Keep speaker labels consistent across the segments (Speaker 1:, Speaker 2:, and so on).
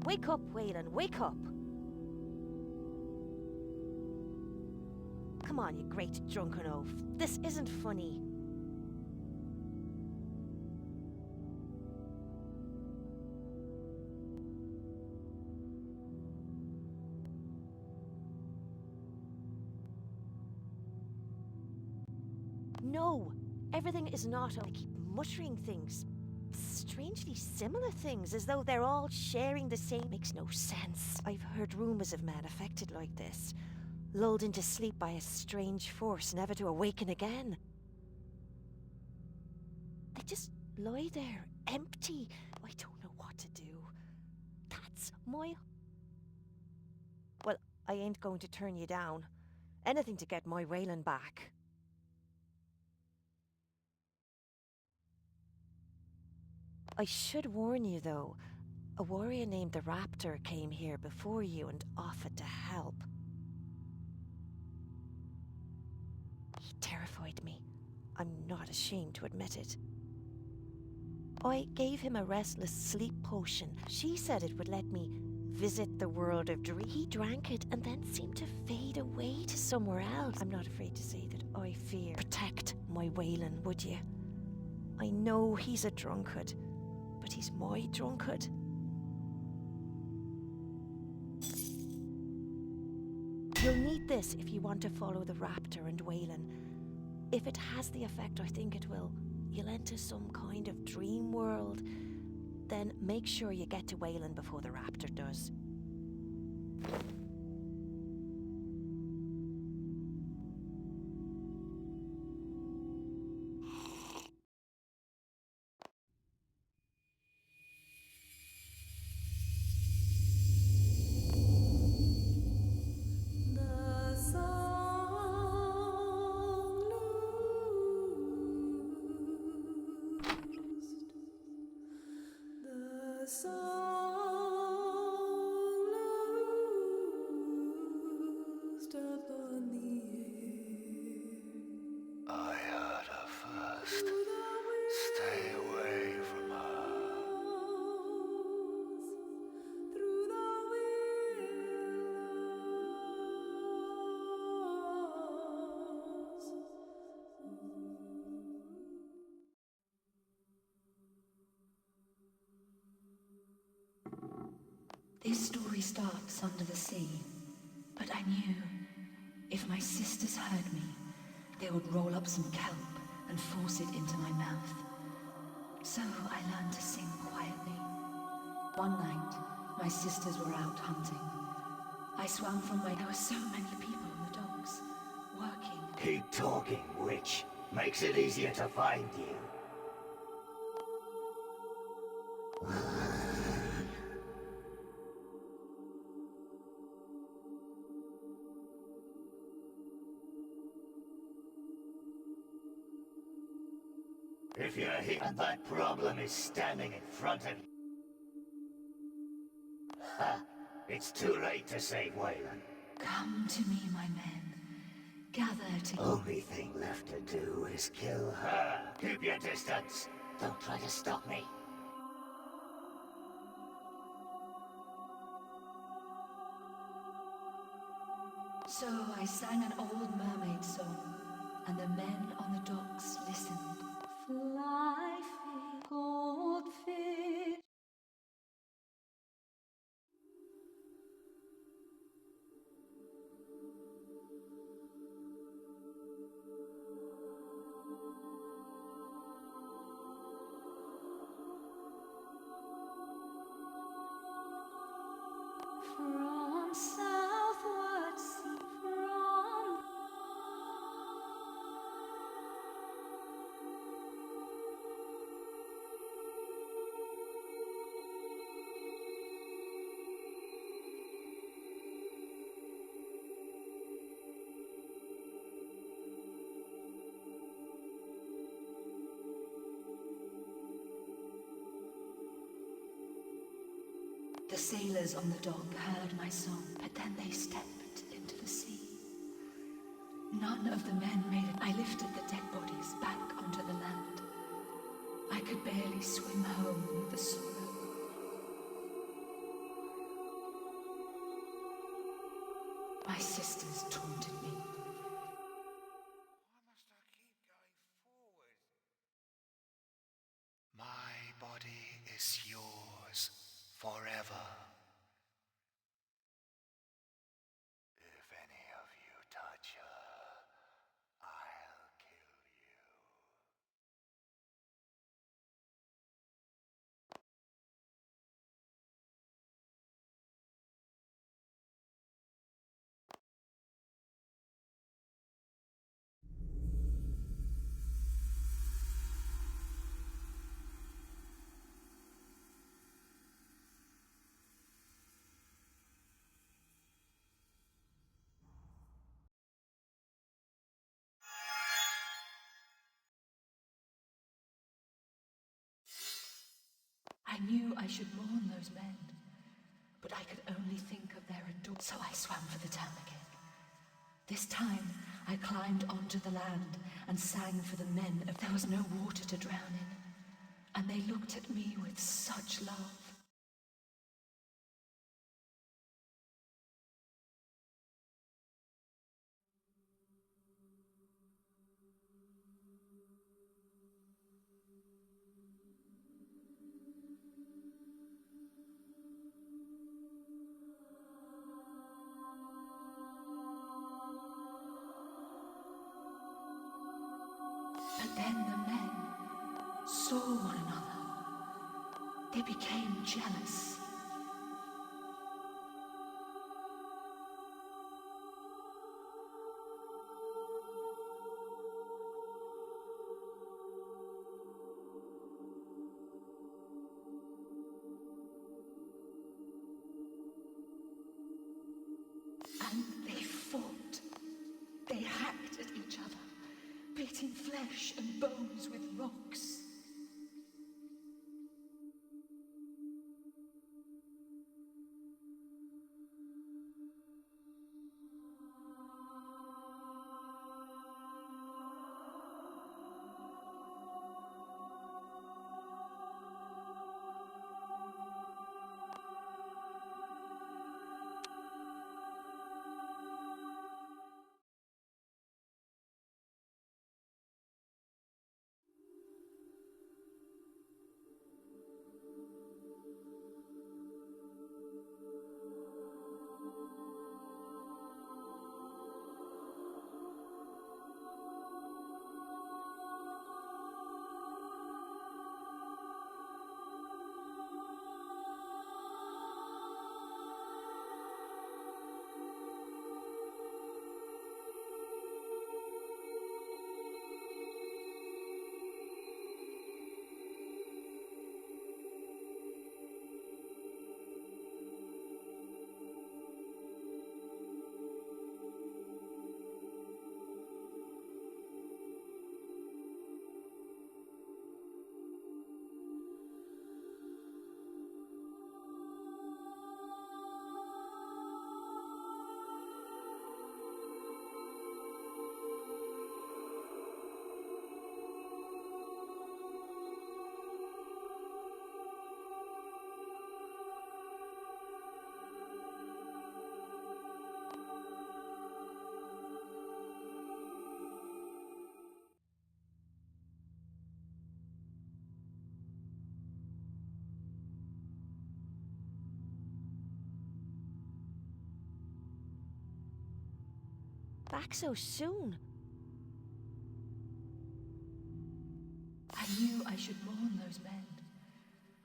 Speaker 1: Wake up, Waylon, wake up! Come on, you great drunken oaf. This isn't funny. No, everything is not. I keep muttering things. Strangely similar things, as though they're all sharing the same. Makes no sense. I've heard rumours of men affected like this, lulled into sleep by a strange force, never to awaken again. They just lie there, empty. I don't know what to do. That's my... Well, I ain't going to turn you down. Anything to get my Waylon back. I should warn you, though. A warrior named the Raptor came here before you and offered to help. He terrified me. I'm not ashamed to admit it. I gave him a restless sleep potion. She said it would let me visit the world of dreams. He drank it and then seemed to fade away to somewhere else. I'm not afraid to say that I fear. Protect my Waylon, would you? I know he's a drunkard, but he's my drunkard. You'll need this if you want to follow the Raptor and Waylon. If it has the effect I think it will, you'll enter some kind of dream world. Then make sure you get to Waylon before the Raptor does.
Speaker 2: I heard her first. Stay away from her.
Speaker 3: This story starts under the sea, but I knew if my sisters heard me, they would roll up some kelp and force it into my mouth. So I learned to sing quietly. One night, my sisters were out hunting. I swam from where there were so many people on the docks, working.
Speaker 4: Keep talking, witch. Makes it easier to find you. If you're here and that problem is standing in front of you... Ha! It's too late to save Waylon.
Speaker 3: Come to me, my men. Gather together.
Speaker 4: Only thing left to do is kill her. Keep your distance. Don't try to stop me.
Speaker 3: So I sang an old mermaid song, and the men on the docks listened. Fly, fish, goldfish. From southward sea, from the sailors on the dock heard my song, but then they stepped into the sea. None of the men made it. I lifted the dead bodies back onto the land. I could barely swim home with the sorrow. My sisters taunted me.
Speaker 2: Why must I keep going forward? My body is yours forever. If any of you touch her, I'll kill you.
Speaker 3: I knew I should mourn those men, but I could only think of their adore. So I swam for the town again. This time, I climbed onto the land and sang for the men if there was no water to drown in. And they looked at me with such love. But then the men saw one another. They became jealous. And they fought. They hacked at each other, beating flesh and bones with rocks.
Speaker 1: Back so soon?
Speaker 3: I knew I should mourn those men,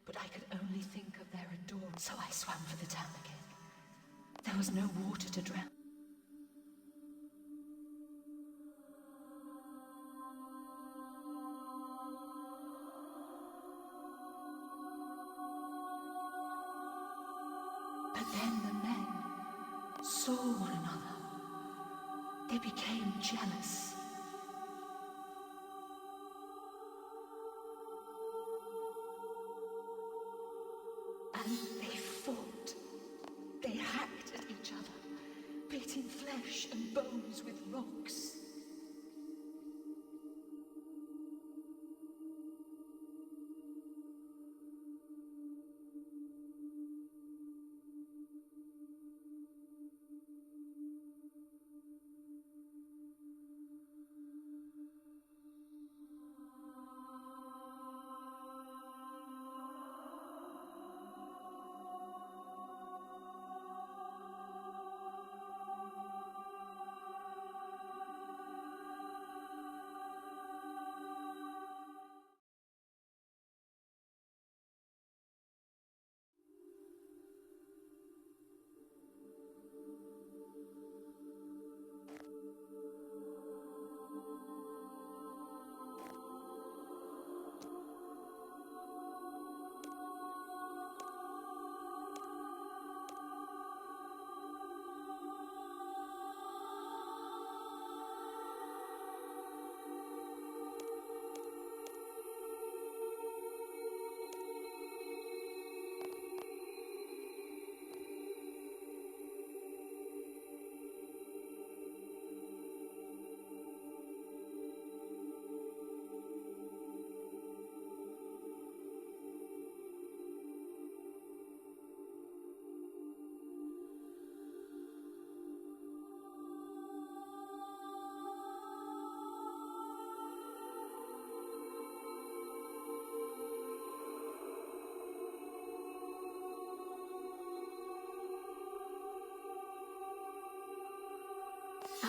Speaker 3: but I could only think of their adorn. So I swam for the town again. There was no water to drown. But then the men saw one another. They became jealous. And they fought. They hacked at each other, beating flesh and bones with rocks.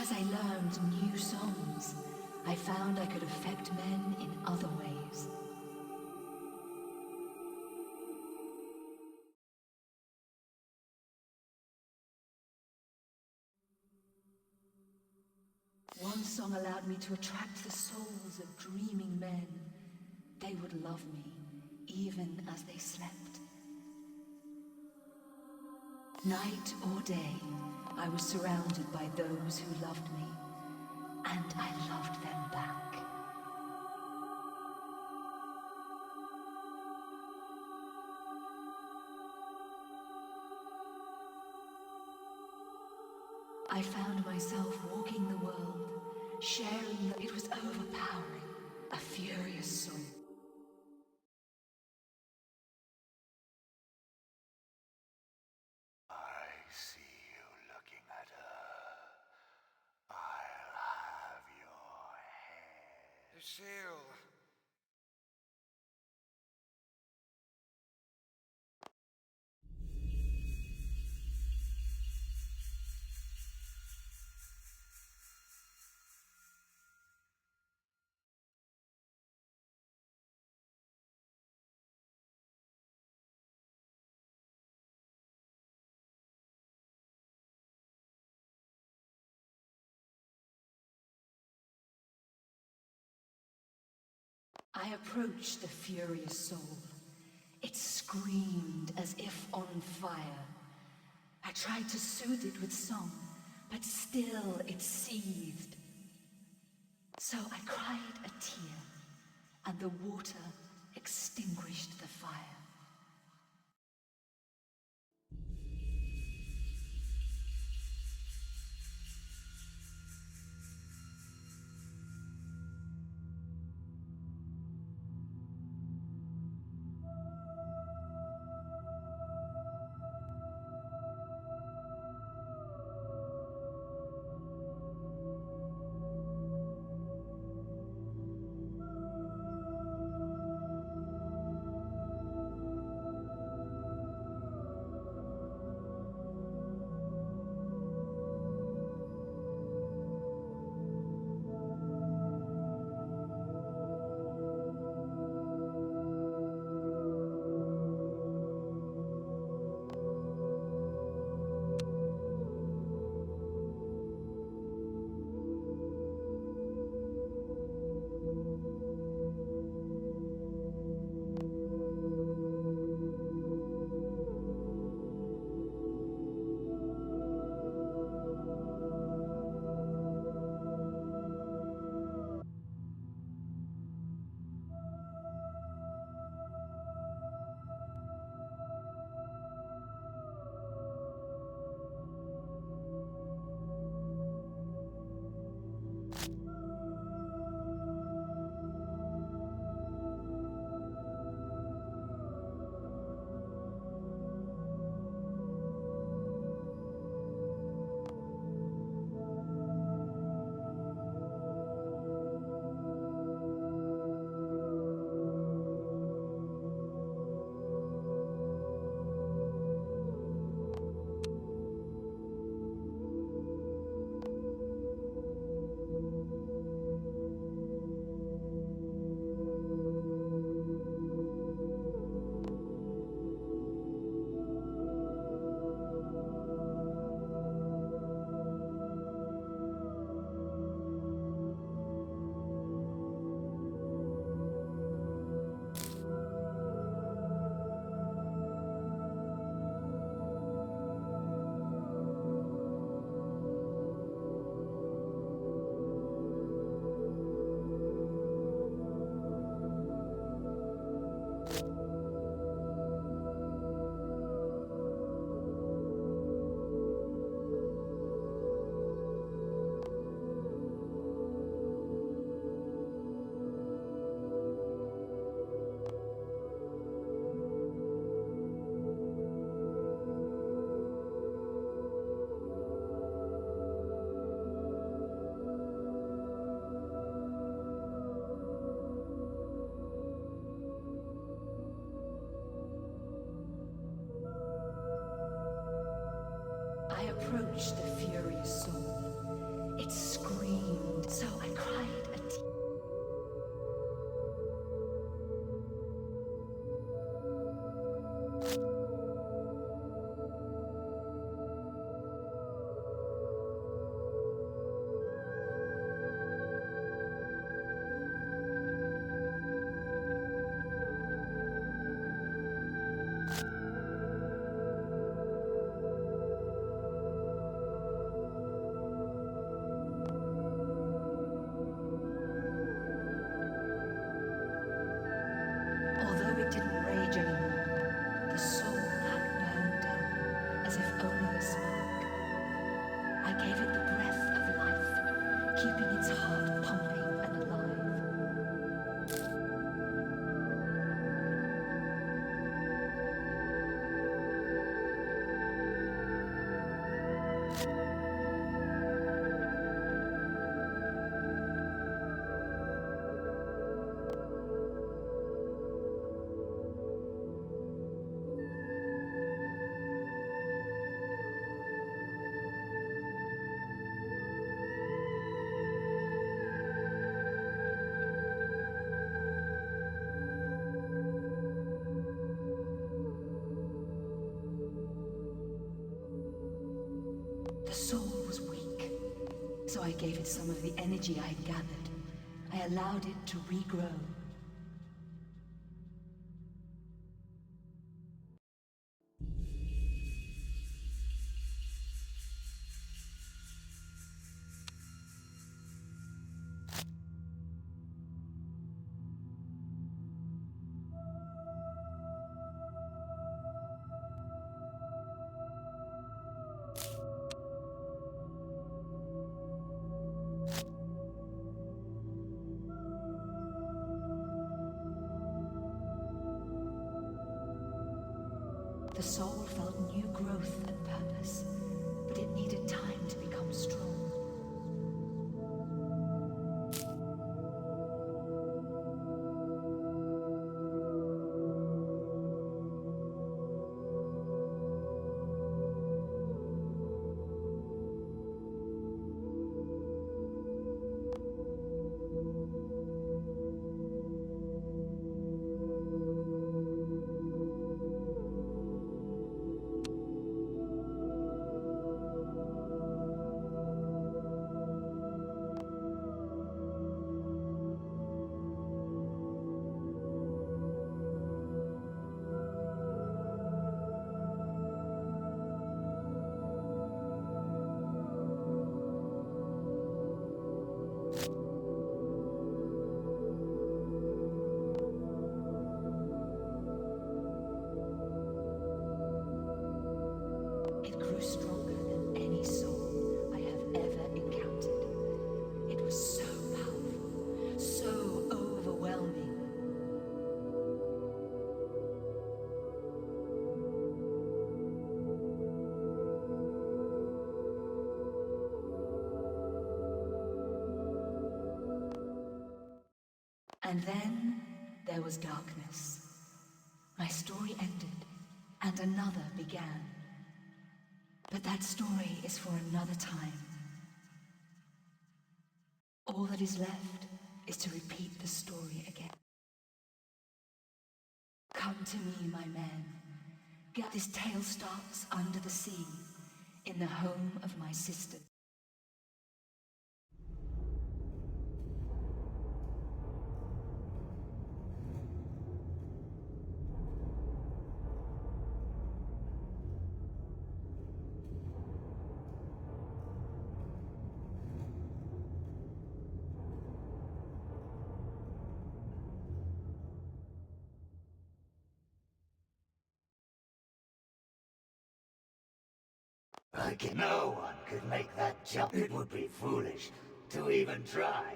Speaker 3: As I learned new songs, I found I could affect men in other ways. One song allowed me to attract the souls of dreaming men. They would love me, even as they slept. Night or day, I was surrounded by those who loved me, and I loved them back. I found myself walking the world, sharing that it was overpowering, a furious soul.
Speaker 2: I see you looking at her. I'll have your head.
Speaker 5: Lucille!
Speaker 3: I approached the furious soul. It screamed as if on fire. I tried to soothe it with song, but still it seethed. So I cried a tear, and the water extinguished the fire. I approached the furious soul. It screamed, so I cried a deep. Although it didn't rage anymore, the soul had burned down, as if only a spark. I gave it the breath of life, keeping its heart pumping and alive. The soul was weak, so I gave it some of the energy I had gathered. I allowed it to regrow. The soul felt new growth and purpose, but it needed time to become strong. It grew stronger than any soul I have ever encountered. It was so powerful, so overwhelming. And then there was darkness. My story ended, and another began. But that story is for another time. All that is left is to repeat the story again. Come to me, my men. This tale starts under the sea, in the home of my sister.
Speaker 4: No one could make that jump. It would be foolish to even try.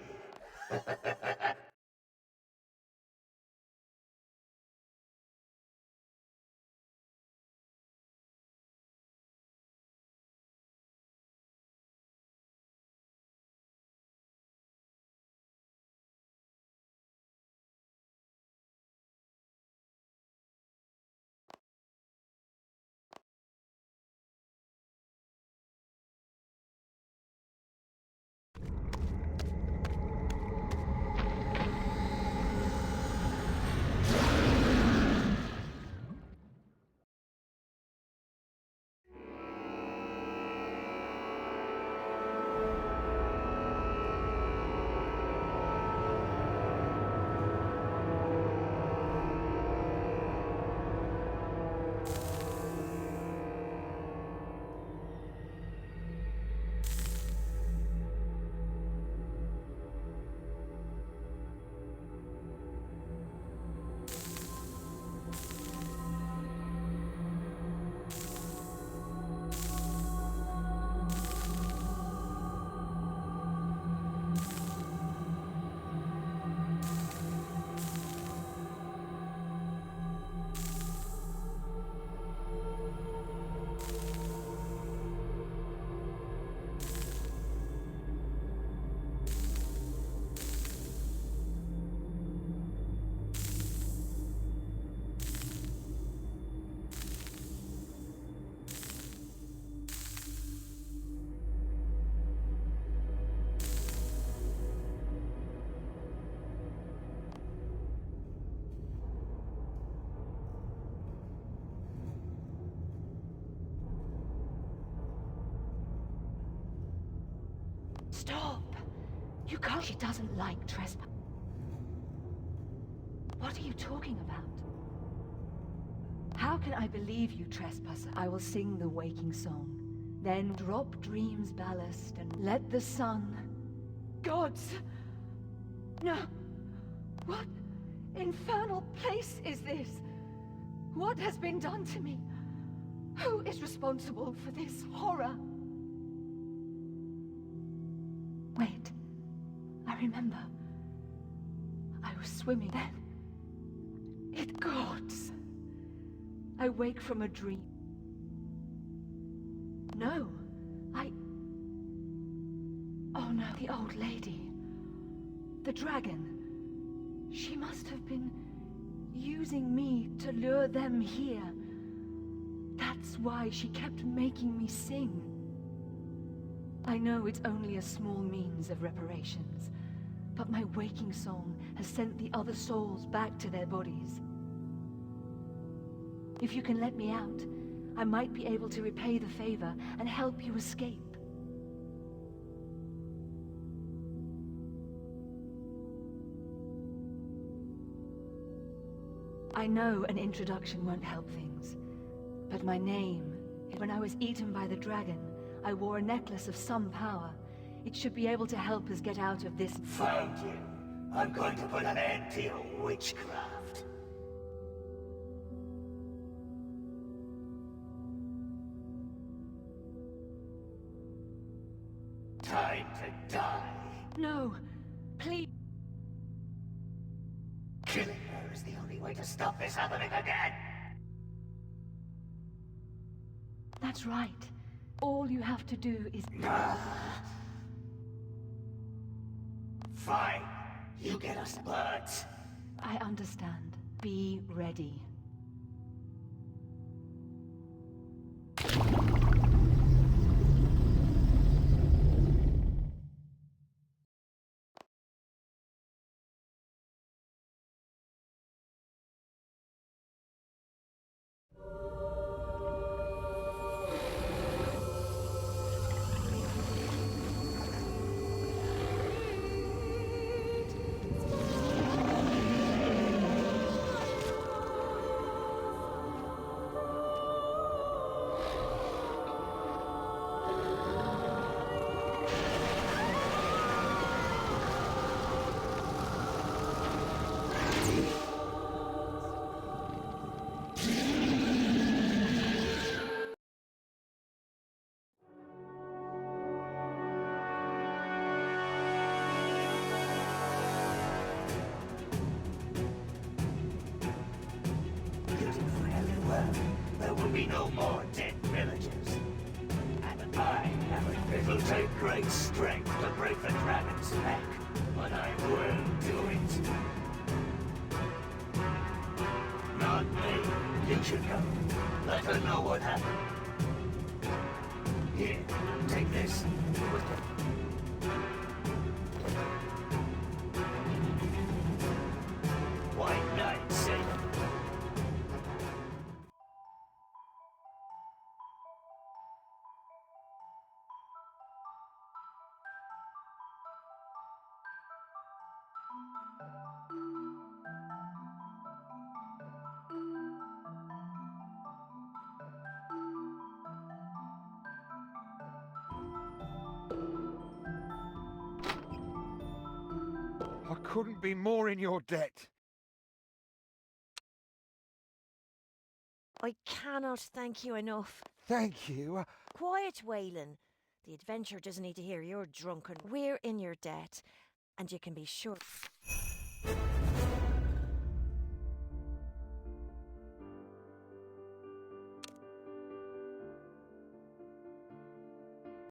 Speaker 3: Stop! You can't. She doesn't like trespass. What are you talking about? How can I believe you, trespasser? I will sing the waking song. Then drop dream's ballast and let the sun... Gods! No! What infernal place is this? What has been done to me? Who is responsible for this horror? Wait. I remember. I was swimming then. It gods. I wake from a dream. No, Oh no, the old lady. The dragon. She must have been using me to lure them here. That's why she kept making me sing. I know it's only a small means of reparations, but my waking song has sent the other souls back to their bodies. If you can let me out, I might be able to repay the favor and help you escape. I know an introduction won't help things, but my name... When I was eaten by the dragon, I wore a necklace of some power. It should be able to help us get out of this...
Speaker 4: Found you. I'm going to put an end to your witchcraft. Time to die.
Speaker 3: No, please.
Speaker 4: Killing her is the only way to stop this happening again.
Speaker 3: That's right. All you have to do is...
Speaker 4: Fine. You get us birds.
Speaker 3: I understand. Be ready.
Speaker 4: There will be no more dead villagers. And it'll take great strength to break the dragon's neck, but I will do it. Not me. You should go. Let her know what happened. Here, take this. White Knight safe.
Speaker 2: I couldn't be more in your debt.
Speaker 1: I cannot thank you enough.
Speaker 2: Thank you.
Speaker 1: Quiet, Waylon. The adventure doesn't need to hear you're drunken. We're in your debt, and you can be sure...